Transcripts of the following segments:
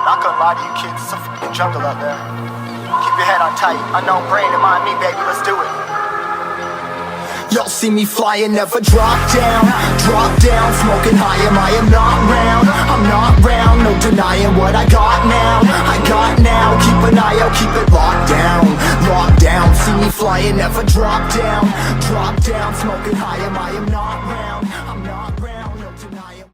Not gonna lie to you kids, it's a f***ing jungle out there. Keep your head on tight, unknown brain and mind me, baby, let's do it. Y'all see me flying, never drop down, smoking high, I am not round, I'm not round, no denying what I got now, keep an eye out, keep it locked down, see me flying, never drop down, smoking high, I am not round, I'm not round, no denying.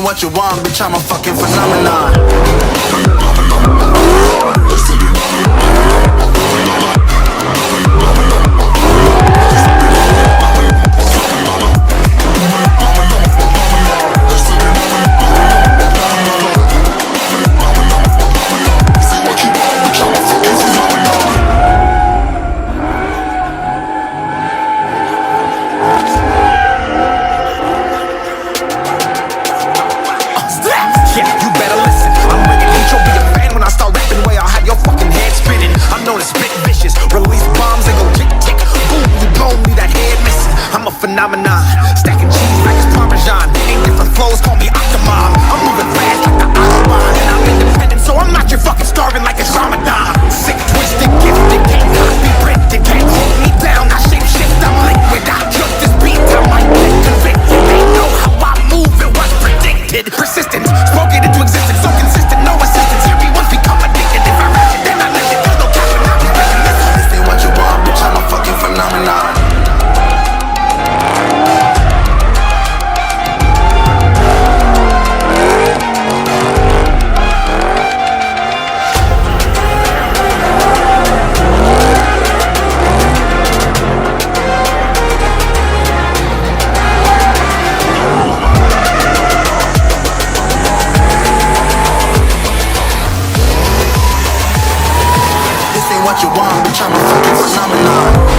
what you want, bitch, I'm a fucking phenomenon. Phenomenon, stacking cheese like it's Parmesan. Ain't different flows, call me Octomom. I'm moving fast like the Autobahn, and I'm independent, so I'm not your fucking starving like it's Ramadan. Sick, twisted, gifted, can't copy, printed, can't hold me down. I shape shift, I'm liquid. I took this beat, I might get convicted. They know how I move, it was predicted. Persistent, spoke it into existence, so consistent, no assistance. Everyone's become addicted. If I rap it, then I live it. There's no cap, and I'll be breaking this. This ain't what you want, bitch, I'm a fucking phenomenon. What you want, bitch, I'm a fucking phenomenon.